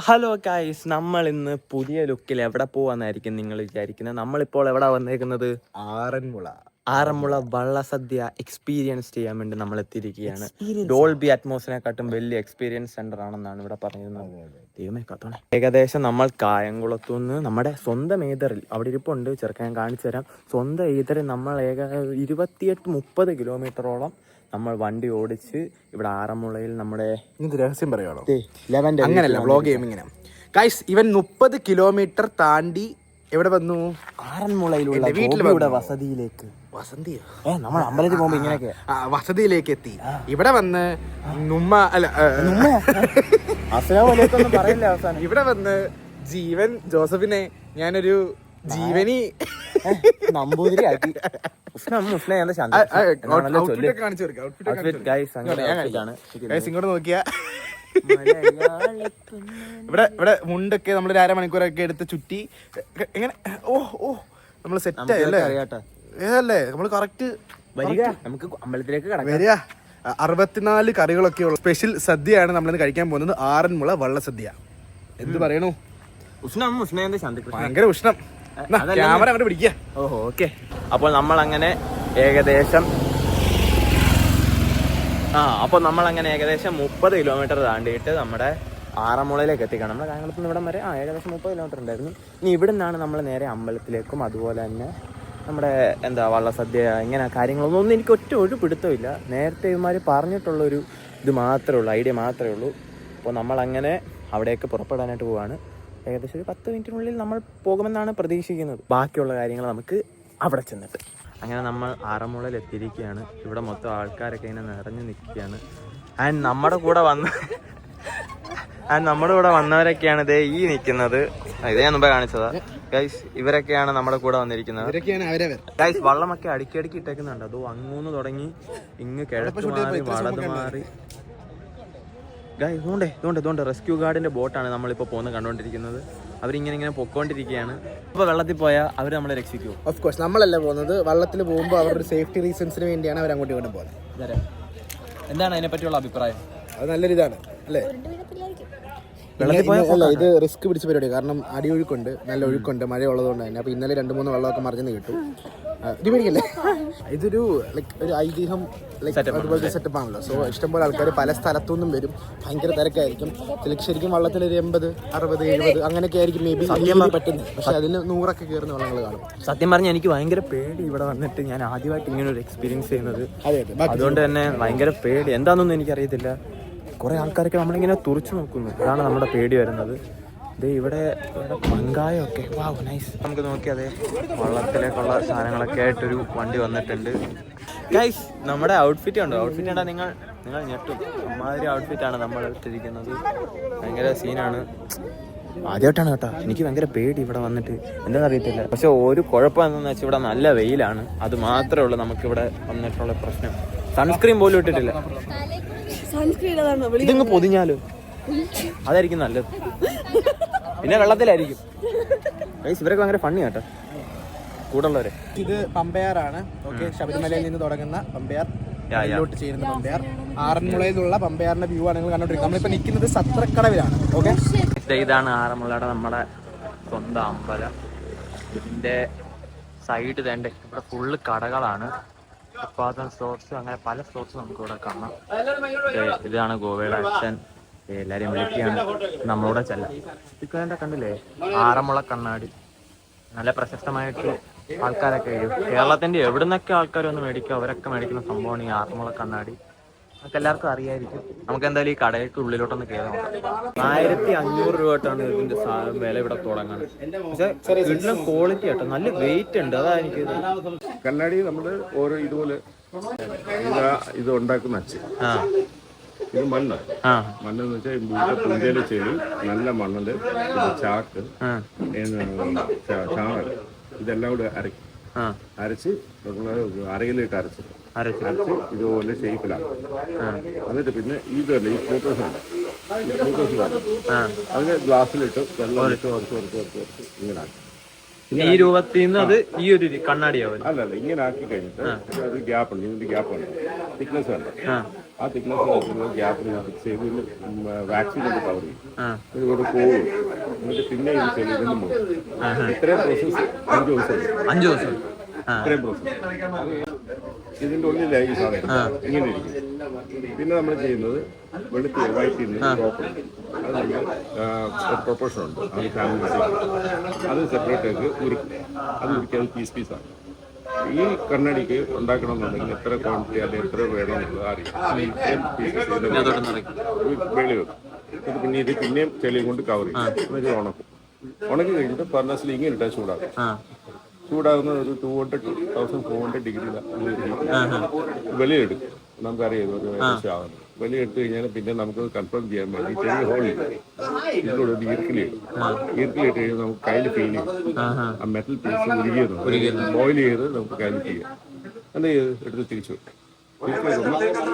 Hello guys, നമ്മൾ ഇന്ന് പുതിയ ലുക്കിൽ എവിടെ പോവാന്നായിരിക്കും നിങ്ങൾ വിചാരിക്കുന്നത്. നമ്മളിപ്പോൾ എവിടെ വന്നേക്കുന്നത്? ആറന്മുള വള്ളസദ്യ എക്സ്പീരിയൻസ് ചെയ്യാൻ വേണ്ടി നമ്മൾ എത്തിയിരിക്കുകയാണ്. ഡോൾബി അറ്റ്മോസിനെക്കാട്ടും വലിയ എക്സ്പീരിയൻസ് സെന്റർ ആണെന്നാണ് ഇവിടെ പറഞ്ഞിരുന്നത്. ദൈവമേ കത്തോണേ. ഏകദേശം നമ്മൾ കായംകുളത്തുനിന്ന് നമ്മുടെ സ്വന്തം ഏതറിൽ അവിടെ ഇരിപ്പുണ്ട്, ചെറുക്കാൻ കാണിച്ചു തരാം. സ്വന്തം ഏതറിൽ നമ്മൾ 28-30 കിലോമീറ്ററോളം നമ്മൾ വണ്ടി ഓടിച്ച് ഇവിടെ ആറന്മുളയിൽ നമ്മുടെ രഹസ്യം പറയുകയാണോ? അങ്ങനല്ല, വ്ളോഗ് ഗെയിമിങ്ങിന് ഗൈസ്. ഇവൻ 30 കിലോമീറ്റർ താണ്ടി എവിടെ വന്നു? ആറന്മുളയിലുള്ള വീട്ടിലൂടെ വസതിയിലേക്ക്. വസതിയോ? നമ്മൾ അമ്പലത്തിൽ പോകുമ്പോ ഇങ്ങനെയൊക്കെ വസതിയിലേക്ക് എത്തി. ഇവിടെ വന്ന് പറയില്ല അവസാനം. ഇവിടെ വന്ന് ജീവൻ ജോസഫിനെ ഞാനൊരു ജീവനി നമ്പൂതിരി ആക്കി. ഇങ്ങോട്ട് നോക്കിയാ ഇവിടെ മുണ്ടൊക്കെ നമ്മൾ 1.5 മണിക്കൂറൊക്കെ എടുത്ത് ചുറ്റി എങ്ങനെ നമ്മള് സെറ്റ് ആയല്ലേ? ഏതല്ലേ നമ്മൾ കറക്റ്റ് നമുക്ക് അമ്പലത്തിലേക്ക് വരിക. 64 കറികളൊക്കെ ഉള്ള സ്പെഷ്യൽ സദ്യയാണ് നമ്മളിന്ന് കഴിക്കാൻ പോകുന്നത്. ആറന്മുള വള്ളസദ്യ. എന്ത് പറയണു? ഭയങ്കര ഉഷ്ണം. ക്യാമറ അങ്ങോട്ട് പിടിക്കുക. ഓക്കെ. അപ്പോൾ നമ്മൾ അങ്ങനെ ഏകദേശം 30 കിലോമീറ്റർ താണ്ടിയിട്ട് നമ്മുടെ ആറന്മുളയിലേക്ക് എത്തിക്കണം. നമ്മുടെ കായംകുളത്ത് നിന്ന് ഇവിടം വരെ ഏകദേശം 30 കിലോമീറ്റർ ഉണ്ടായിരുന്നു. ഇനി ഇവിടെ നിന്നാണ് നമ്മൾ നേരെ അമ്പലത്തിലേക്കും അതുപോലെ തന്നെ നമ്മുടെ വള്ളസദ്യ ഇങ്ങനെ കാര്യങ്ങളൊന്നും എനിക്ക് ഒരു പിടുത്തമില്ല. നേരത്തെ ഇവന്മാർ പറഞ്ഞിട്ടുള്ളൊരു ഇത് മാത്രമേ ഉള്ളൂ, ഐഡിയ മാത്രമേ ഉള്ളൂ. അപ്പോൾ നമ്മളങ്ങനെ അവിടേക്ക് പുറപ്പെടാനായിട്ട് പോവുകയാണ്. ഏകദേശം ഒരു 10 മിനിറ്റിനുള്ളിൽ നമ്മൾ പോകുമെന്നാണ് പ്രതീക്ഷിക്കുന്നത്. ബാക്കിയുള്ള കാര്യങ്ങൾ നമുക്ക് അവിടെ ചെന്നിട്ട്. അങ്ങനെ നമ്മൾ ആറന്മുളയിൽ എത്തിയിരിക്കുകയാണ്. ഇവിടെ മൊത്തം ആൾക്കാരൊക്കെ ഇങ്ങനെ നിറഞ്ഞു നിൽക്കുകയാണ്. ആൻഡ് നമ്മുടെ കൂടെ വന്നവരൊക്കെയാണ് ഇതേ ഈ നിൽക്കുന്നത്. ഇതേ ഞാൻ മുമ്പേ കാണിച്ചതാ ഗൈസ്. ഇവരൊക്കെയാണ് നമ്മുടെ കൂടെ വന്നിരിക്കുന്നത്. ഗൈസ്, വള്ളമൊക്കെ അടുക്കി ഇട്ടേക്കുന്നുണ്ട്. അതോ അങ്ങൂന്ന് തുടങ്ങി ഇങ്ങ് കിഴക്ക് മാറി വടത് മാറി. ഗൈസ് ഇതുകൊണ്ട് റെസ്ക്യൂ ഗാർഡിന്റെ ബോട്ടാണ് നമ്മളിപ്പോൾ കണ്ടുകൊണ്ടിരിക്കുന്നത്. അവരിങ്ങനെ പൊക്കോണ്ടിരിക്കുകയാണ്. അപ്പോൾ വെള്ളത്തിൽ പോയാൽ അവർ നമ്മളെ രക്ഷിക്കുമോ? ഓഫ് കോഴ്സ് നമ്മളല്ല പോകുന്നത്. വള്ളത്തിൽ പോകുമ്പോൾ അവരുടെ സേഫ്റ്റി റീസൺസിന് വേണ്ടിയാണ് അവർ അങ്ങോട്ടും ഇങ്ങോട്ടും പോകുന്നത്. എന്താണ് അതിനെ പറ്റിയുള്ള അഭിപ്രായം? അത് നല്ലൊരിതാണ് അല്ലേ? ഇത് റിസ്ക് പിടിച്ച പരിപാടി. കാരണം അടിയൊഴുക്കുണ്ട്, നല്ല ഒഴുക്കുണ്ട്, മഴ ഉള്ളതുകൊണ്ട് തന്നെ. അപ്പോൾ ഇന്നലെ 2-3 വെള്ളമൊക്കെ മറിഞ്ഞെന്ന് കിട്ടും. ഇടിപേടിക്കല്ലേ? ഇതൊരു ഒരു ഐതിഹ്യം അതുപോലത്തെ സെറ്റപ്പ് ആണല്ലോ. സോ ഇഷ്ടംപോലെ ആൾക്കാർ പല സ്ഥലത്തുനിന്നും വരും. ഭയങ്കര തിരക്കായിരിക്കും. ശരിക്കും വള്ളത്തിൽ ഒരു 80, 60, 70 അങ്ങനെയൊക്കെ ആയിരിക്കും മേ ബി പറ്റുന്നത്. പക്ഷെ അതിൽ 100 കയറുന്ന വള്ളങ്ങൾ കാണും. സത്യം പറഞ്ഞാൽ എനിക്ക് ഭയങ്കര പേടി ഇവിടെ വന്നിട്ട്. ഞാൻ ആദ്യമായിട്ട് ഇങ്ങനെ ഒരു എക്സ്പീരിയൻസ് ചെയ്യുന്നത്. അതുകൊണ്ട് തന്നെ ഭയങ്കര പേടി. എന്താണെന്നൊന്നും എനിക്കറിയത്തില്ല. കുറേ ആൾക്കാരൊക്കെ നമ്മളിങ്ങനെ തുറച്ചു നോക്കുന്നു. അതാണ് നമ്മുടെ പേടി വരുന്നത്. ഇവിടെ പങ്കായൊക്കെ നൈസ്. നമുക്ക് നോക്കിയാതെ വള്ളത്തിലേക്കുള്ള സാധനങ്ങളൊക്കെ ആയിട്ടൊരു വണ്ടി വന്നിട്ടുണ്ട്. ഗൈസ്, നമ്മുടെ ഔട്ട്ഫിറ്റ് ഉണ്ടോ? ഔട്ട്ഫിറ്റ് കണ്ടാൽ നിങ്ങൾ ഞെട്ടും. അമ്മാതിരി ഔട്ട്ഫിറ്റാണ് നമ്മൾ ഇട്ടിരിക്കുന്നത്. ഭയങ്കര സീനാണ്. ആദ്യമായിട്ടാണ് കേട്ടോ. എനിക്ക് ഭയങ്കര പേടി ഇവിടെ വന്നിട്ട്. എന്താണെന്ന് അറിയത്തില്ല. പക്ഷെ ഒരു കുഴപ്പം എന്താണെന്ന് വെച്ചാൽ ഇവിടെ നല്ല വെയിലാണ്. അത് മാത്രമേ ഉള്ളൂ നമുക്കിവിടെ വന്നിട്ടുള്ള പ്രശ്നം. സൺസ്ക്രീൻ പോലും ഇട്ടിട്ടില്ല. ഇതിങ്ങ് പൊതിഞ്ഞാലോ? അതായിരിക്കും നല്ലത്. പിന്നെ വെള്ളത്തിലായിരിക്കും. ഇവരൊക്കെ ഭയങ്കര ഫണ്ണി കേട്ടോ കൂടുള്ളവരെ. ഇത് പമ്പയാറാണ്. ഓക്കെ, ശബരിമലയിൽ നിന്ന് തുടങ്ങുന്ന പമ്പയാർ ോട്ട് ചെയ്യുന്ന പമ്പയാർ. ആറന്മുളയിലുള്ള പമ്പയാറിന്റെ വ്യൂ ആണ് നിങ്ങൾ കണ്ടോണ്ടിരിക്കുന്നത്. നമ്മളിപ്പോ നിൽക്കുന്നത് സത്രക്കടവിലാണ്. ഓക്കെ, ഇതാണ് ആറന്മുളയുടെ നമ്മുടെ സ്വന്തം അമ്പലം. ഇതിന്റെ സൈഡ് തന്നെ ഇവിടെ ഫുള്ള് കടകളാണ്. ഉത്പാദന സ്റ്റോർസ്, അങ്ങനെ പല സ്റ്റോർസ് നമുക്ക് ഇവിടെ കാണാം. ഇതാണ് ഗോവയുടെ അച്ഛൻ. എല്ലാരെയും വിളിക്കുകയാണ് നമ്മളോട് ചെല്ലാം. ഇക്കണ്ട കണ്ടില്ലേ, ആറന്മുള കണ്ണാടി. നല്ല പ്രശസ്തമായിട്ട് ആൾക്കാരൊക്കെ വരും. കേരളത്തിന്റെ എവിടുന്നൊക്കെ ആൾക്കാർ വന്ന് മേടിക്കും. അവരൊക്കെ മേടിക്കുന്ന സംഭവമാണ് ഈ ആറന്മുള കണ്ണാടി. നമുക്ക് എല്ലാവർക്കും അറിയായിരിക്കും. നമുക്ക് എന്തായാലും ഈ കടയ്ക്ക് ഉള്ളിലോട്ടൊന്ന് കയറാം. 1500 രൂപ തൊട്ടാണ് ഇതിന്റെ വില ഇവിടെ തുടങ്ങുന്നത്. പക്ഷെ ഇതിലും ക്വാളിറ്റി ആട്ടോ, നല്ല വെയിറ്റ് ഉണ്ട്. അതാ എനിക്ക് കണ്ണാടി നമ്മള് ഓരോ ഇതുപോലെ ഇത് ഉണ്ടാക്കുന്ന അച്ഛൻ. ഇത് മണ്ണ്. മണ്ണെന്ന് വെച്ചാൽ പുഞ്ചയില് ചെളി, നല്ല മണ്ണില് ചാക്ക്, ചാണകം ഇതെല്ലാം കൂടെ അരച്ച് അരയിലിട്ട് അരച്ച് ഇതുപോലെ ഷേപ്പിലാണ്. എന്നിട്ട് പിന്നെ ഇതല്ല ഈ ഫ്ലൂക്കോസാണ്. അതിന് ഗ്ലാസ്സിലിട്ട് വെള്ളമിട്ട് കുറച്ച് ഇങ്ങനെ ആക്കി. ഈ രൂപത്തിൽ നിന്ന് അത് ഈ ഒരു കണ്ണാടിയാവും. അല്ലല്ല, ഇങ്ങനെ ആക്കി കഴിഞ്ഞിട്ട് ഒരു ഗ്യാപ്പ് ഉണ്ട്, ഇതിന്റെ ഗ്യാപ്പ് ഉണ്ട്, തിക്നെസ് ഉണ്ട്. ആ തിക്നെസ് വെച്ചുള്ള ഗ്യാപ്പിൽ ഫിക്സ് ചെയ്ത് വാക്സിൻ കൊണ്ട് കവർ ചെയ്യും. ഇതുകൊണ്ട് പോകും. എന്നിട്ട് പിന്നെ ഇത് ചെല്ലുന്നതിന് മുമ്പ് ഇത്രയും പ്രോസസ് 5 ദിവസം. 5 ദിവസം ഇത്രയും പ്രോസസ് ഇതിന്റെ ഉള്ളിലായി ഈ സാധനം ഇങ്ങനെ ഇരിക്കും. പിന്നെ നമ്മൾ ചെയ്യുന്നത് വെളുത്തി വൈറ്റിൽ നിന്ന് പ്രോപ്പർ അത് നമ്മൾ ഒരു പ്രൊപ്പോർഷൻ ഉണ്ട്, അത് ഫാമിലി അത് സെപ്പറേറ്റ് ആക്കി ഉരുക്കും. അത് ഉരുക്കി അത് പീസാണ്. ഈ കണ്ണടിക്ക് ഉണ്ടാക്കണമെന്നുണ്ടെങ്കിൽ എത്ര ക്വാണ്ടിറ്റി അല്ലെങ്കിൽ എത്ര വേണമെന്നുള്ളത് അറിയാം. വെളി വെക്കും. ഇത് പിന്നെ ഇത് പിന്നെയും ചെളിയും കൊണ്ട് കവർ ചെയ്യും. എന്നിട്ട് ഉണക്കും. ഉണക്കി കഴിഞ്ഞിട്ട് ഫർണസിൽ ഇങ്ങനെ ഇട്ടാൽ ചൂടാക്കും. ചൂടാകുന്ന ഒരു 200-1400 ഡിഗ്രി വെളിയെടുക്കും. നമുക്കറിയാം ഒരു ആവുന്നത്. വെളിയെടുത്ത് കഴിഞ്ഞാൽ പിന്നെ നമുക്ക് കൺഫേം ചെയ്യാൻ വേണ്ടി ചെറിയ ഹോളിൽ ഇതിലൂടെ ഒരു ഈർക്കിലിടും. ഈർക്കിലിട്ട് കഴിഞ്ഞാൽ നമുക്ക് കയ്യിൽ ഫീൽ ചെയ്യും. ആ മെറ്റൽ പീസ് ഉരുകിയത് ബോയിൽ ചെയ്ത് നമുക്ക് കയ്യിൽ ചെയ്യാം. എന്താ ചെയ്ത് എടുത്ത് തിരിച്ചു വെക്കും.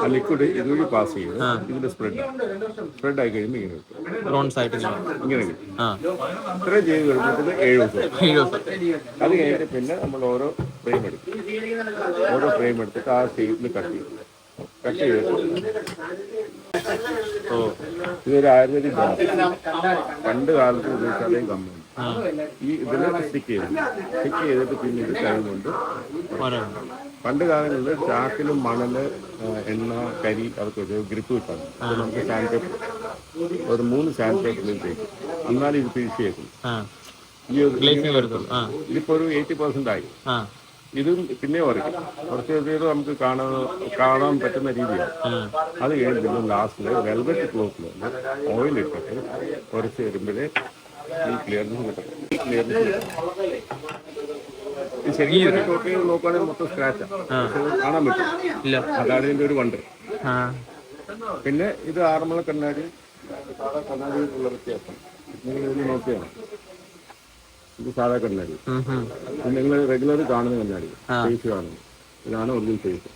ആ ലിക്വിഡ് ഇതുവഴി പാസ് ചെയ്ത് ഇതിന്റെ സ്പ്രെഡ് ആയി കഴിയുമ്പോൾ ഇങ്ങനെ കിട്ടും. ഇങ്ങനെ കിട്ടും. ഇത്രയും ചെയ്ത് കഴിയുമ്പോൾ 7 ദിവസം. അത് കഴിഞ്ഞിട്ട് പിന്നെ നമ്മൾ ഓരോ ഫ്രെയിം എടുക്കും. ഓരോ ഫ്രെയിം എടുത്തിട്ട് ആ ഷേപ്പിൽ കട്ട് ചെയ്യും. കട്ട് ചെയ്തിട്ട് ഇതൊരു ആയുർവേദിക് പണ്ട് കാലത്ത് ഉപയോഗിച്ച അതേ കമ്പാണ്. ഈ ഇതിനെ സ്റ്റിക്ക് ചെയ്തിട്ട് പിന്നെ ഇത് ടൈം കൊണ്ട് പണ്ട് കാലങ്ങളിൽ ചാക്കിലും മണല് എണ്ണ കരി അതൊക്കെ ഗ്രിപ്പ് കിട്ടാണ്. അത് നമുക്ക് സാൻഡ് പേപ്പർ ഒരു 3 സാൻഡ് പേപ്പറിൽ തേക്കും. എന്നാലും ഇത് ഫിനിഷ് ചെയ്യും. ഇതിപ്പോ ഒരു 80% ആയി. ഇതും പിന്നെ കുറച്ച് നമുക്ക് കാണാൻ പറ്റുന്ന രീതിയാണ്. അത് കഴിഞ്ഞിട്ട് ലാസ്റ്റില് വെൽവെറ്റ് ക്ലോത്തിൽ ഓയിൽ ഇട്ടിട്ട് കുറച്ച് വരുമ്പോഴേ ഈ ക്ലിയർനെസ് കിട്ടും. ശരിക്കും നോക്കുകയാണെങ്കിൽ മൊത്തം സ്ക്രാച്ചാണ്, കാണാൻ പറ്റും. അതാണ് ഇതിന്റെ ഒരു വണ്ടർ. പിന്നെ ഇത് ആറന്മുള കണ്ണാടി സാധാ കണ്ണാടിയുള്ള വ്യത്യാസം നിങ്ങൾ ഇതിൽ നോക്കിയാണ്. ഇത് സാധാ കണ്ണാടി, നിങ്ങൾ റെഗുലർ കാണുന്ന കണ്ണാടി ഫേസ് കാണുന്നത്. ഇതാണ് ഒറിജിനൽ ഫേസ്.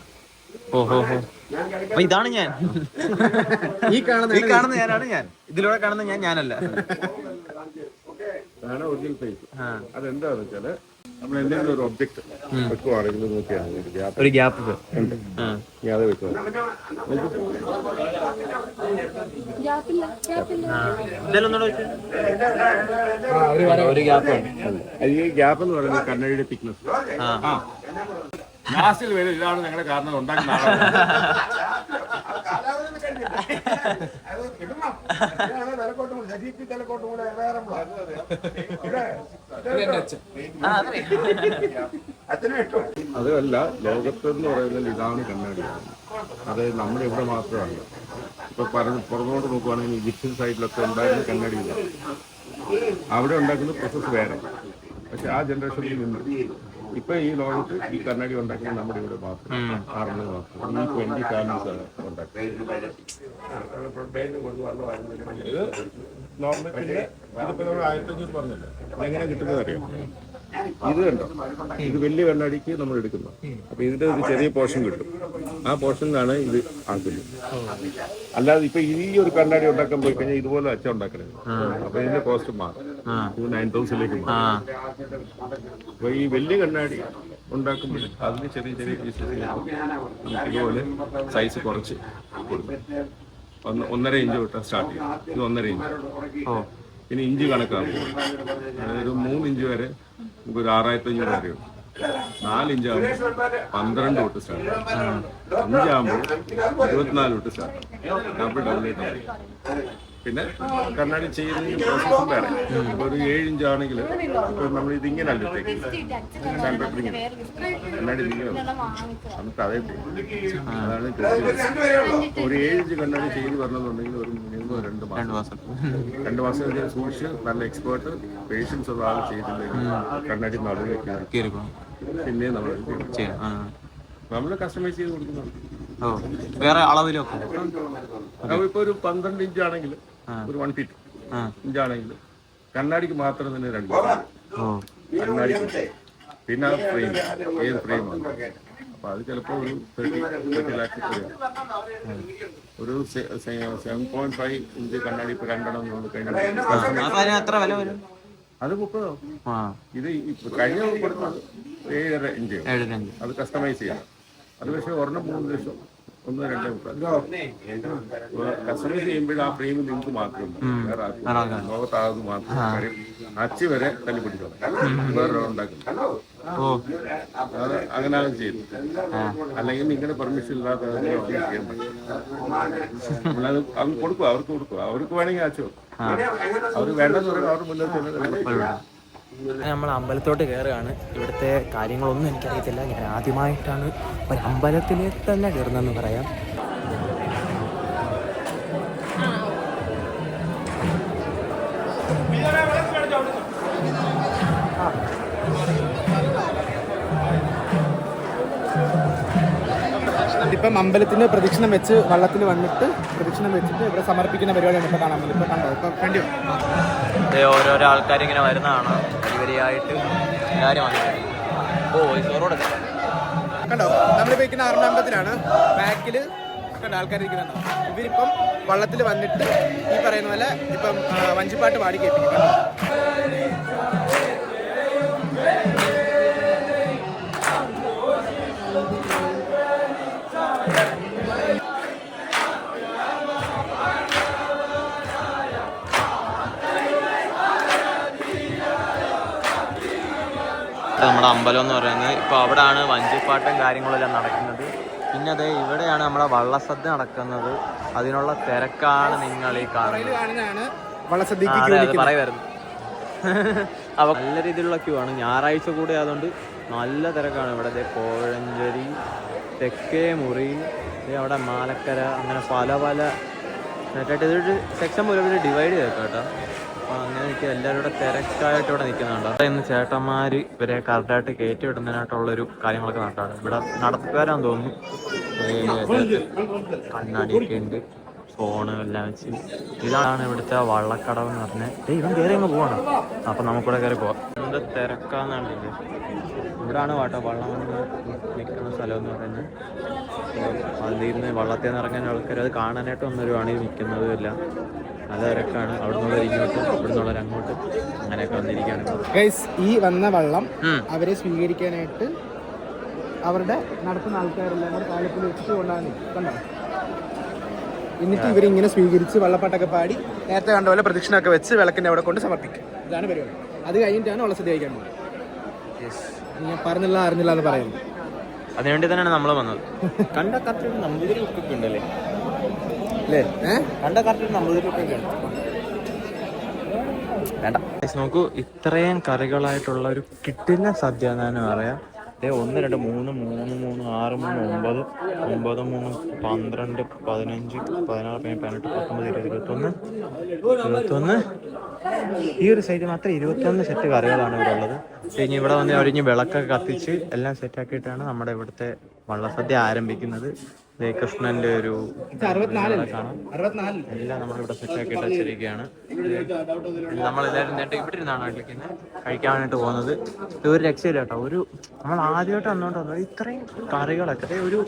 ഇതാണ് ഞാൻ. ഈ കാണുന്ന ഞാനാണ് ഞാൻ. ഇതിലൂടെ കാണുന്ന ഞാനല്ല. അതാണ് ഒറിജിനൽ ഫേസ്. അതെന്താന്ന് വെച്ചാല് നമ്മൾ എന്തെങ്കിലും ഒരു ഒബ്ജക്ട് വെക്കുവാണെങ്കിൽ നോക്കിയാണ് ഒരു ഗ്യാപ്പ് ഉണ്ട്. അത് വെക്കുക. ഈ ഗ്യാപ്പ് എന്ന് പറയുന്നത് കണ്ണടിയുടെ തിക്നെസ്. ലാസ്റ്റിൽ വരെ ഇതാണ് ഞങ്ങളുടെ കാരണം ഉണ്ടാക്കുന്ന അതല്ല, ലോകത്തെന്ന് പറയുന്നത് ഇതാണ് കണ്ണാടിയാണ്. അത് നമ്മുടെ ഇവിടെ മാത്രമല്ല. ഇപ്പൊ പുറമോട്ട് നോക്കുവാണെങ്കിൽ ഈജിപ്ഷ്യൻ സൈഡിലൊക്കെ ഉണ്ടായിരുന്ന കണ്ണാടിയില്ല. അവിടെ ഉണ്ടാക്കുന്ന പ്രോസസ് വേറെ. പക്ഷെ ആ ജനറേഷനിൽ നിന്ന് ഇപ്പൊ ഈ ലോകത്ത് ഈ കണ്ണാടി ഉണ്ടാക്കുന്നത് നമ്മുടെ ഇവിടെ മാത്രം, ആറന്മുള മാത്രം. ഈ 20 ഫാമിലീസ് ആണ് ഉണ്ടാക്കുന്നത്. ഇത് നോർമൽ. പിന്നെ ഇതിപ്പോ നമ്മൾ 1500 പറഞ്ഞല്ലോ. അതെങ്ങനെ കിട്ടുന്നത് അറിയാം. ഇത് കണ്ടോ, ഇത് വലിയ കണ്ണാടിക്ക് നമ്മൾ എടുക്കുന്നു. അപ്പൊ ഇതിന്റെ ഒരു ചെറിയ പോർഷൻ കിട്ടും. ആ പോർഷനിലാണ് ഇത് ആക്കുന്നത്. അല്ലാതെ ഇപ്പൊ ഈ ഒരു കണ്ണാടി ഉണ്ടാക്കാൻ പോയി കഴിഞ്ഞാൽ ഇതുപോലെ അച്ഛൻ ഉണ്ടാക്കണേ. അപ്പൊ ഇതിന്റെ കോസ്റ്റ് മാറും. ഇത് 9000ലേക്ക് മാറും. അപ്പൊ ഈ വലിയ കണ്ണാടി ഉണ്ടാക്കുമ്പോൾ അതിന് ചെറിയ ചെറിയ പീസസ് ഇതുപോലെ സൈസ് കുറച്ച് കൊടുക്കും. 1.5 ഇഞ്ച് തൊട്ട് സ്റ്റാർട്ട് ചെയ്യും. ഇത് 1.5 ഇഞ്ച്. പിന്നെ ഇഞ്ച് കണക്കാകുമ്പോൾ അതായത് 3 ഇഞ്ച് വരെ നമുക്ക് ഒരു 6500 വരെയുണ്ട്. 4 ഇഞ്ചാകുമ്പോൾ 12 തൊട്ട് സ്റ്റാർട്ട് ചെയ്യും. 5 ആകുമ്പോൾ 24 തൊട്ട് സ്റ്റാർട്ട് ചെയ്യും. ഡബിൾ 8. പിന്നെ കണ്ണാടി ചെയ്യുന്നതിന് പ്രോസസ്സും വേറെ. ഇപ്പോൾ ഒരു 7 ഇഞ്ചാണെങ്കിൽ ഇപ്പോൾ നമ്മൾ ഇതിങ്ങനെ അല്ലത്തേക്ക് സാൻഡ് പേപ്പർ ഇങ്ങനെ കണ്ണാടി ഇങ്ങനെ നമുക്ക് അതേ അതാണ് ഒരു 7 ഇഞ്ച് കണ്ണാടി ചെയ്ത് വരണമെന്നുണ്ടെങ്കിൽ ഒരു മിനിമം 2 മാസം 2 മാസം സൂക്ഷിച്ച് നല്ല എക്സ്പേർട്ട് പേഷ്യൻസ് ഉള്ള ആൾ ചെയ്തില്ലെങ്കിൽ കണ്ണാടി നടുവിലേക്ക് പിന്നെ നമ്മൾ കസ്റ്റമൈസ് ചെയ്ത് കൊടുക്കുന്നുണ്ട്. വേറെ അളവിലൊക്കെ ഇപ്പൊ ഒരു 12 ഇഞ്ചാണെങ്കിൽ ഒരു 1 ഫീറ്റ് ഇഞ്ചാണെങ്കിൽ കണ്ണാടിക്ക് മാത്രം തന്നെ 2 കണ്ണാടിക്ക്. പിന്നെ ആ ഫ്രെയിം ഏത് ഫ്രെയിമാണ്. അപ്പൊ അത് ചിലപ്പോൾ ഒരു 30 ലാക്സ് ഒരു 7.5 ഇഞ്ച് കണ്ണാടി ഇപ്പൊ 2 കഴിഞ്ഞാൽ അത് 30. ആ ഇത് കഴിഞ്ഞ കൊടുത്തത് 7.5 ഇഞ്ച്. 7.5. അത് കസ്റ്റമൈസ് ചെയ്യണം. അത് പക്ഷേ ഒരെണ്ണം 3 ലക്ഷം, 1-2.3. കസ്റ്റമൈസ് ചെയ്യുമ്പോൾ ആ ഫ്രെയിം നിങ്ങൾക്ക് മാത്രം വേറെ ആർക്കും ലോകത്താകുന്നത് മാത്രം. കാര്യം അച്ച് വരെ തല്ലി പിടിക്കണം, വേറെ ഉണ്ടാക്കുന്നു. അത് അങ്ങനെയാണ് ചെയ്യുന്നത്. അല്ലെങ്കിൽ നിങ്ങളുടെ പെർമിഷൻ ഇല്ലാതെ ചെയ്യാൻ പറ്റും. നമ്മളത് അത് കൊടുക്കുക, അവർക്ക് കൊടുക്കുക. അവർക്ക് വേണമെങ്കിൽ അച്ചോ, അവർ വേണ്ടെന്ന് പറയുമ്പോൾ അവർ മുന്നോട്ട്. നമ്മൾ അമ്പലത്തോട്ട് കയറുകയാണ്. ഇവിടുത്തെ കാര്യങ്ങളൊന്നും എനിക്കറിയത്തില്ല. ഞാൻ ആദ്യമായിട്ടാണ് ഒരു അമ്പലത്തിലേക്ക് തന്നെ കയറുന്നതെന്ന് പറയാം. ഇപ്പം അമ്പലത്തിന് പ്രദക്ഷിണം വെച്ച് വള്ളത്തിൽ വന്നിട്ട് പ്രദക്ഷിണം വെച്ചിട്ട് ഇവിടെ സമർപ്പിക്കുന്ന പരിപാടിയാണ് ഇപ്പോൾ കാണാൻ പറ്റും. ഇപ്പോൾ കണ്ടോ, ഇപ്പം കണ്ടോ ഓരോരോ ആൾക്കാർ ഇങ്ങനെ വരുന്നതാണ്. വരിവരിയായിട്ട് എല്ലാവരും വന്നിട്ടുണ്ട്. കണ്ടോ, നമ്മളിപ്പോൾ ഇരിക്കുന്ന ആർമ്മമ്പലത്തിലാണ്. ബാക്കിൽ കണ്ടോ ആൾക്കാർ ഇരിക്കുന്നുണ്ടോ. ഇവരിപ്പം വള്ളത്തിൽ വന്നിട്ട് ഈ പറയുന്ന പോലെ ഇപ്പം വഞ്ചിപ്പാട്ട് പാടി കേൾപ്പിക്കും. കണ്ടോ, നമ്മുടെ അമ്പലം എന്ന് പറയുന്നത്. ഇപ്പോൾ അവിടെയാണ് വഞ്ചിപ്പാട്ടും കാര്യങ്ങളെല്ലാം നടക്കുന്നത്. പിന്നെ അതെ ഇവിടെയാണ് നമ്മുടെ വള്ളസദ്യ നടക്കുന്നത്. അതിനുള്ള തിരക്കാണ് നിങ്ങൾ ഈ കാണുന്നത്. പറയുമായിരുന്നു. അപ്പൊ നല്ല രീതിയിലുള്ള ക്യൂ ആണ്. ഞായറാഴ്ച കൂടെ ആയതുകൊണ്ട് നല്ല തിരക്കാണ് ഇവിടെ. കോഴഞ്ചേരി, തെക്കേ മുറി, അവിടെ മാലക്കര, അങ്ങനെ പല പല സെറ്റായിട്ട് ഇതൊരു സെക്ഷൻ പോലെ ഇവർ ഡിവൈഡ് ചെയ്തേക്കാം കേട്ടോ. അപ്പോൾ അങ്ങനെയൊക്കെ എല്ലാവരും ഇവിടെ തിരക്കായിട്ട് ഇവിടെ നിൽക്കുന്നുണ്ട്. അവിടെ ഇന്ന് ചേട്ടന്മാർ ഇവരെ കറക്റ്റായിട്ട് കയറ്റി വിടുന്നതിനായിട്ടുള്ളൊരു കാര്യങ്ങളൊക്കെ നടത്താണ്. ഇവിടെ നടത്തുകാരാന്ന് തോന്നുന്നു. കണ്ണാടിയൊക്കെ ഉണ്ട്, ഫോണ് എല്ലാം വെച്ച്. ഇതാണ് ഇവിടുത്തെ വള്ളക്കടവ് എന്ന് പറഞ്ഞാൽ. ഇവൻ കയറി അങ്ങ് പോവാണ്. അപ്പം നമുക്കിവിടെ കയറി പോവാം. എന്ത് തിരക്കാന്നുണ്ടത്. ഇവിടാണ് വാട്ടോ വള്ളം വന്ന് നിൽക്കുന്ന സ്ഥലം എന്ന് പറയുന്നത്. അതിൽ നിന്ന് വള്ളത്തിൽ നിന്ന് ഇറങ്ങാൻ ആൾക്കാർ അത് കാണാനായിട്ട് ഒന്നൊരു അണി നിൽക്കുന്നതുമില്ല. നല്ല തിരക്കാണ്. അവിടെ നിന്നുള്ള ഇങ്ങോട്ടും ഇവിടെ നിന്നുള്ളവർ അങ്ങോട്ടും അങ്ങനെയൊക്കെ വന്നിരിക്കുകയാണ്. ഈ വന്ന വള്ളം അവരെ സ്വീകരിക്കാനായിട്ട് അവരുടെ നടത്തുന്ന ആൾക്കാരെല്ലാം കൂടെ കാലത്തിൽ വെച്ചിട്ട് കൊണ്ടാണ് കണ്ടോ. എന്നിട്ട് ഇവരിങ്ങനെ സ്വീകരിച്ച് വള്ളപ്പാട്ടൊക്കെ പാടി നേരത്തെ കണ്ട പോലെ പ്രദക്ഷിണമൊക്കെ വെച്ച് വിളക്കിൻ്റെ അവിടെ കൊണ്ട് സമർപ്പിക്കും. ഇതാണ് പരിപാടി. അത് കഴിഞ്ഞിട്ടാണ് വള്ളസദ്യ കഴിക്കാൻ പോകുന്നത്. ഞാൻ പറഞ്ഞില്ല അറിഞ്ഞില്ല എന്ന് പറയുന്നത്. അതിനുവേണ്ടി തന്നെയാണ് നമ്മൾ വന്നത്. കണ്ട കറക്റ്റ് നമ്പൂതിരി ഉപ്പൊക്കെ ഉണ്ടല്ലേ അല്ലേ? കണ്ട കറക്റ്റ് നമ്പൂതിരി ഉപ്പൊക്കെ ഉണ്ട്. വേണ്ട നോക്കൂ, ഇത്രയും കറികളായിട്ടുള്ള ഒരു കിട്ടില്ല സദ്യ എന്നാണ് പറയാം. 1 2 3 3 3 6 3 9 9 3 12 15 16 17 18 19 21 ഈ ഒരു സൈഡ് മാത്രം 21 സെറ്റ് കറികളാണ് ഇവിടെ ഉള്ളത്. കഴിഞ്ഞ് ഇവിടെ വന്ന് അവരിഞ്ഞ് വിളക്കൊക്കെ കത്തിച്ച് എല്ലാം സെറ്റാക്കിയിട്ടാണ് നമ്മുടെ ഇവിടുത്തെ വള്ളസദ്യ ആരംഭിക്കുന്നത്. കൃഷ്ണന്റെ ഒരു കാണാം. എല്ലാം നമ്മളിവിടെ സെറ്റാക്കിയിട്ട് വെച്ചിരിക്കുകയാണ്. നമ്മളെല്ലാവരും നേരിട്ട് ഇവിടെ ഇരുന്നാണ് കഴിക്കാനായിട്ട് പോകുന്നത്. ഒരു രക്ഷയില്ല കേട്ടോ. നമ്മൾ ആദ്യമായിട്ട് വന്നോണ്ട് ഇത്രയും കറികളൊക്കെ ഒരു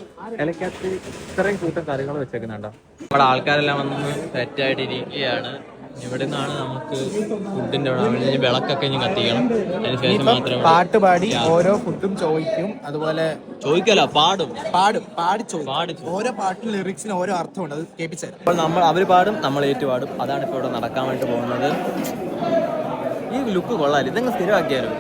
ഇലക്കകത്ത് ഇത്രയും കൂട്ടം കറികൾ വെച്ചേക്കുന്നുണ്ടോ. നമ്മുടെ ആൾക്കാരെല്ലാം വന്ന് സെറ്റായിട്ട് ഇരിക്കുകയാണ്. ഇവിടെ നിന്നാണ് നമുക്ക് ഫുഡിന്റെ വിളക്കൊക്കെ ഇനി കത്തിക്കണം. അതിനുശേഷം മാത്രമേ പാട്ട് പാടി ഓരോ ഫുഡും ചോദിക്കും. അതുപോലെ ചോദിക്കല്ല, പാടും ഓരോ പാട്ടിന് ലിറിക്സിന് ഓരോ അർത്ഥമുണ്ട്. അത് കേൾപ്പിച്ചു. അപ്പോൾ അവര് പാടും, നമ്മൾ ഏറ്റുപാടും. അതാണ് ഇപ്പോൾ ഇവിടെ നടക്കാൻ വേണ്ടി പോകുന്നത്. ഈ ലുക്ക് കൊള്ളാല്. ഇതങ്ങ് സ്ഥിരമാക്കിയാലോ.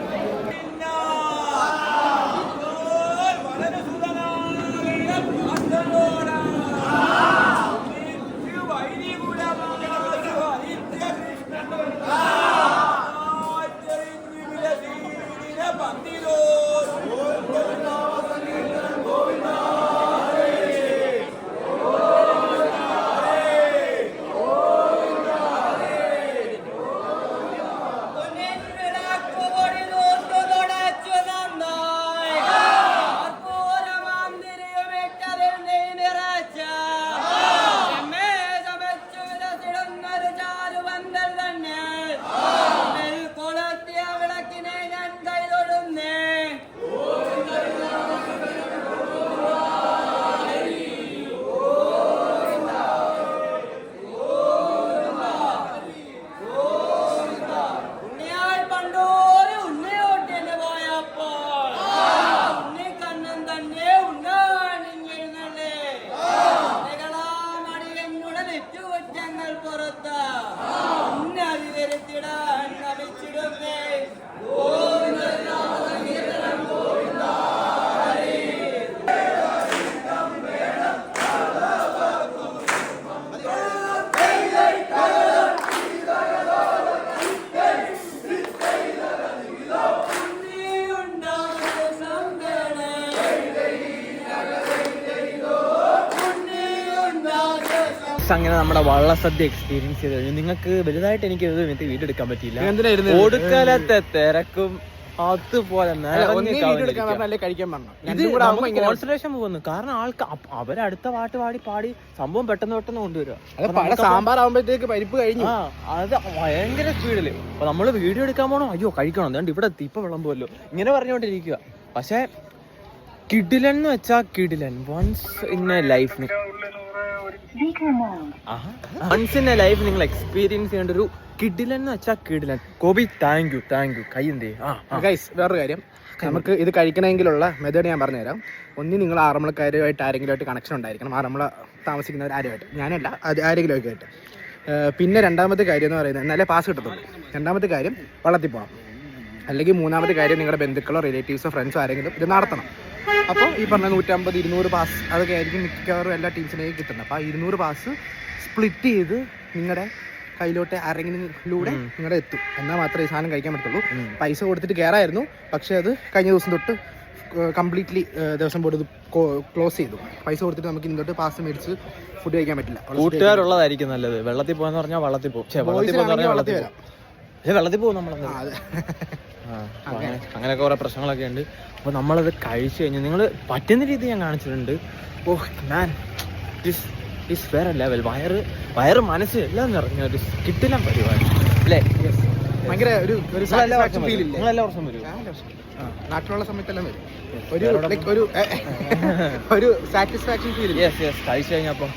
ഗൈസ് അങ്ങനെ നമ്മുടെ വള്ളസദ്യ എക്സ്പീരിയൻസ് ചെയ്ത് കഴിഞ്ഞു. നിങ്ങൾക്ക് വലുതായിട്ട് എനിക്ക് വീഡിയോ എടുക്കാൻ പറ്റിയില്ല. എന്തിനായിരുന്നു ഒടുക്കാലത്തെ തിരക്കും അതുപോലെ കോൺസെൻട്രേഷൻ പോകുന്നു. കാരണം ആൾക്ക് അവരടുത്ത പാട്ട് പാടി സംഭവം പെട്ടെന്ന് കൊണ്ടുവരിക. സാമ്പാർ ആകുമ്പോഴത്തേക്ക് പരിപ്പ് കഴിഞ്ഞു. അത് ഭയങ്കര സ്പീഡില്. അപ്പൊ നമ്മള് വീഡിയോ എടുക്കാൻ പോണോ, അയ്യോ കഴിക്കണം, അതുകൊണ്ട് ഇവിടെ ഇപ്പൊ വിളമ്പുമല്ലോ, ഇങ്ങനെ പറഞ്ഞുകൊണ്ടിരിക്കുക. പക്ഷെ കിടിലൻ എന്ന് വെച്ചാ കിടിലൻ. വൺസ് ഇൻ എ ലൈഫ് നിങ്ങൾ എക്സ്പീരിയൻസ് ചെയ്യേണ്ട ഒരു കിടിലൻ എന്ന് വെച്ചാൽ കിടിലൻ. കോബി താങ്ക് യു കൈ എന്തേ. ഗൈസ് വേറൊരു കാര്യം, നമുക്ക് ഇത് കഴിക്കണമെങ്കിലുള്ള മെത്തേഡ് ഞാൻ പറഞ്ഞുതരാം. ഒന്നി നിങ്ങൾ ആറന്മുളക്കാരുമായിട്ട് ആരെങ്കിലുമായിട്ട് കണക്ഷൻ ഉണ്ടായിരിക്കണം, ആറന്മുള താമസിക്കുന്നവർ ആരുമായിട്ട്, ഞാനല്ല ആരെങ്കിലും ഒക്കെ ആയിട്ട്. പിന്നെ രണ്ടാമത്തെ കാര്യം എന്ന് പറയുന്നത് എന്നാലേ പാസ് കിട്ടത്തുള്ളൂ. രണ്ടാമത്തെ കാര്യം വള്ളത്തിൽ പോകണം. അല്ലെങ്കിൽ മൂന്നാമത്തെ കാര്യം നിങ്ങളുടെ ബന്ധുക്കളോ റിലേറ്റീവ്സോ ഫ്രണ്ട്സോ ആരെങ്കിലും ഇത് നടത്തണം. അപ്പോൾ ഈ പറഞ്ഞ 150, 200 പാസ് അതൊക്കെ ആയിരിക്കും മിക്കവാറും എല്ലാ ടീംസിനെയും കിട്ടുന്നത്. അപ്പോൾ ആ 200 പാസ് സ്പ്ലിറ്റ് ചെയ്ത് നിങ്ങളുടെ കയ്യിലോട്ട് ആരെങ്കിലൂടെ നിങ്ങളുടെ എത്തും. എന്നാൽ മാത്രമേ ഈ സാധനം കഴിക്കാൻ പറ്റുള്ളൂ. പൈസ കൊടുത്തിട്ട് കയറായിരുന്നു, പക്ഷേ അത് കഴിഞ്ഞ ദിവസം തൊട്ട് കംപ്ലീറ്റ്ലി ദിവസം ബോർഡ് ഇത് ക്ലോസ് ചെയ്തു. പൈസ കൊടുത്തിട്ട് നമുക്ക് ഇന്നോട്ട് പാസ് മേടിച്ച് ഫുഡ് കഴിക്കാൻ പറ്റില്ല. കൂട്ടുകാരുള്ളതായിരിക്കും നല്ലത്. വെള്ളത്തിൽ പോകാന്ന് പറഞ്ഞാൽ വള്ളത്തിൽ പോകും, വെള്ളത്തിൽ പോകും നമ്മൾ. അങ്ങനെയൊക്കെ കുറെ പ്രശ്നങ്ങളൊക്കെ ഉണ്ട്. അപ്പോൾ നമ്മളത് കഴിച്ചു കഴിഞ്ഞു. നിങ്ങൾ പറ്റുന്ന രീതി ഞാൻ കാണിച്ചിട്ടുണ്ട്. ഓഹ് മാൻ, ഇസ് വേറെ ലെവൽ. വയറ് മനസ്സ് എല്ലാം നിറഞ്ഞ ഒരു കിട്ടില്ല പരിപാടി അല്ലേ? ഭയങ്കര ഒരു ഫീൽ ഇല്ല. നിങ്ങളെല്ലാ വർഷം വരും? നാട്ടിലുള്ള സമയത്തെല്ലാം വരും. ഒരു സാറ്റിസ്ഫാക്ഷൻ ഫീൽ. കഴിച്ചു കഴിഞ്ഞപ്പം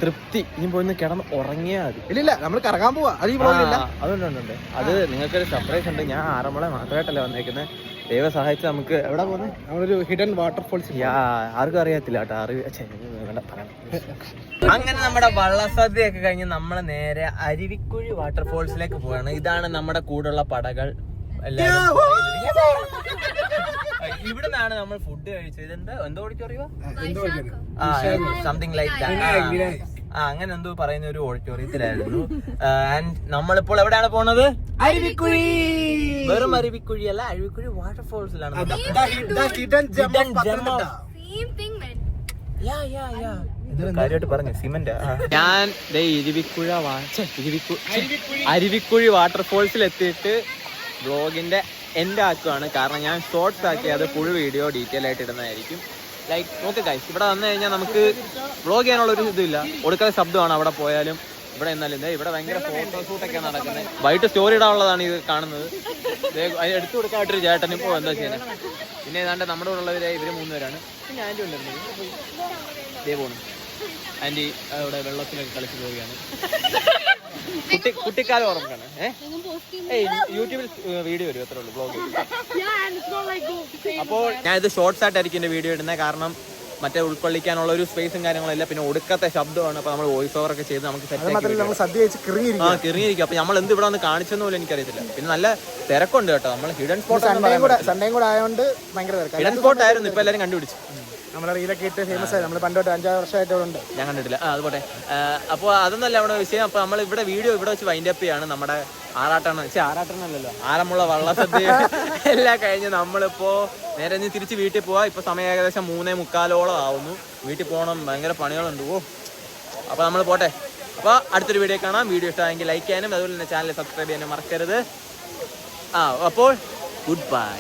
തൃപ്തി. ഇനി പോയി കിടന്ന് ഉറങ്ങിയാൽ മതി. ഇല്ല നമ്മൾ കറങ്ങാൻ പോവാ. അത് ഈ ബ്ലോഗിലില്ല. അതുകൊണ്ടുണ്ട്. അത് നിങ്ങൾക്കൊരു സർപ്രൈസ് ഉണ്ട്. ഞാൻ ആറന്മുള മാത്രമായിട്ടല്ല വന്നേക്കുന്നത്. ദൈവം സഹായിച്ച് നമുക്ക് എവിടെ പോകുന്നത്? നമ്മളൊരു ഹിഡൻ വാട്ടർഫോൾസ്. ആർക്കും അറിയത്തില്ല കേട്ടോ. അങ്ങനെ നമ്മുടെ വള്ളസദ്യയൊക്കെ കഴിഞ്ഞ് നമ്മൾ നേരെ അരുവിക്കുഴി വാട്ടർഫോൾസിലേക്ക് പോവാണ്. ഇതാണ് നമ്മുടെ കൂടെയുള്ള പടകൾ. എല്ലാവരും ഇവിടെ നിന്നാണ് നമ്മൾ ഫുഡ് കഴിച്ചത്. എന്തോ ഓഡിറ്റോറിയം, സംതിങ് ലൈക്ക് അങ്ങനെ എന്തോ പറയുന്ന ഒരു ഓഡിറ്റോറിയത്തിലായിരുന്നു. ആൻഡ് നമ്മളിപ്പോൾ എവിടെയാണ് പോണത്? അരുവിക്കുഴി. വെറും അരുവിക്കുഴി അല്ല, അരുവിക്കുഴി വാട്ടർഫോൾസിലാണ്. കാര്യമായിട്ട് പറഞ്ഞു സിമന്റ്. ഞാൻ അരുവിക്കുഴി വാട്ടർഫോൾസിൽ എത്തിയിട്ട് വ്ളോഗിന്റെ എൻഡ് ആക്കുവാണ്. കാരണം ഞാൻ ഷോർട്സ് ആക്കി അത് ഫുൾ വീഡിയോ ഡീറ്റെയിൽ ആയിട്ട് ഇടുന്നതായിരിക്കും. ലൈക്ക് നോക്ക് ഗൈസ്, ഇവിടെ വന്നു കഴിഞ്ഞാൽ നമുക്ക് വ്ളോഗ് ചെയ്യാനുള്ളൊരു ഇതില്ല. ഒടുക്കാതെ ശബ്ദമാണ് അവിടെ പോയാലും ഇവിടെ എന്നാലും. ഇവിടെ ഭയങ്കര ഫോട്ടോഷൂട്ടൊക്കെ നടക്കുന്നത്. വൈകിട്ട് സ്റ്റോറി ഇടാനുള്ളതാണ് ഇത് കാണുന്നത്. എടുത്തു കൊടുക്കാനായിട്ടൊരു ചേട്ടൻ ഇപ്പോൾ എന്താ ചെയ്യുന്നത്. പിന്നെ ഏതാണ്ട് നമ്മുടെ കൂടെ ഉള്ളവരെ ഇവർ 3 പേരാണ്. പിന്നെ ആൻറ്റി ഉണ്ടായിരുന്നു. ഇതേ പോകണം. ആൻറ്റി അവിടെ വെള്ളത്തിലൊക്കെ കളിച്ച് പോവുകയാണ്. കുട്ടിക്കാലം ഓർമ്മയാണ്. യൂട്യൂബിൽ വീഡിയോ വരും, അത്രേ ഉള്ളൂ, ബ്ലോഗ്. അപ്പോൾ ഞാൻ ഇത് ഷോർട്സ് ആയിട്ടായിരിക്കും എൻ്റെ വീഡിയോ ഇടുന്നത്. കാരണം മറ്റേ ഉൾക്കൊള്ളിക്കാനുള്ള ഒരു സ്പേസും കാര്യങ്ങളില്ല. പിന്നെ ഒടുക്കത്തെ ശബ്ദമാണ്. അപ്പോൾ നമ്മൾ വോയിസ് ഓവർ ഒക്കെ ചെയ്ത് നമുക്ക് കിറിയിരിക്കും. അപ്പോൾ നമ്മൾ എന്ത് ഇവിടെ ഒന്ന് കാണിച്ചെന്ന് പോലും എനിക്കറിയത്തില്ല. പിന്നെ നല്ല തിരക്കുണ്ട് കേട്ടോ. നമ്മൾ ഹിഡൻ സ്പോട്ട് സൺഡേയും കൂടെ ആയതുകൊണ്ട് ഭയങ്കര ഹിഡൻ സ്പോട്ട് ആയിരുന്നു. ഇപ്പോൾ എല്ലാവരും കണ്ടുപിടിച്ചു. നമ്മുടെ റീലൊക്കെ ഇട്ട് ഫേമസ് ആയി. നമ്മൾ പണ്ടോട്ട് 5-6 വർഷമായിട്ട് ഉണ്ട്. ഞാൻ കണ്ടിട്ടില്ല. അതുപോട്ടെ. അപ്പോൾ അതൊന്നല്ല നമ്മുടെ വിഷയം. അപ്പോൾ നമ്മൾ ഇവിടെ വീഡിയോ ഇവിടെ വെച്ച് വൈൻഡ് അപ്പ് ചെയ്യാണ്. നമ്മുടെ ആറാട്ടണല്ലോ, ആറന്മുള വള്ളസദ്യ എല്ലാം കഴിഞ്ഞ് നമ്മളിപ്പോൾ നേരെ തിരിച്ച് വീട്ടിൽ പോവാം. ഇപ്പോൾ സമയം ഏകദേശം 3:45 ആവുന്നു. വീട്ടിൽ പോകണം, ഭയങ്കര പണികളുണ്ട്. അപ്പോൾ നമ്മൾ പോട്ടെ. അപ്പോൾ അടുത്തൊരു വീഡിയോ കാണാം. വീഡിയോ ഇഷ്ടമായെങ്കിൽ ലൈക്ക് ചെയ്യാനും അതുപോലെ തന്നെ ചാനൽ സബ്സ്ക്രൈബ് ചെയ്യാനും മറക്കരുത്. അപ്പോൾ ഗുഡ് ബൈ.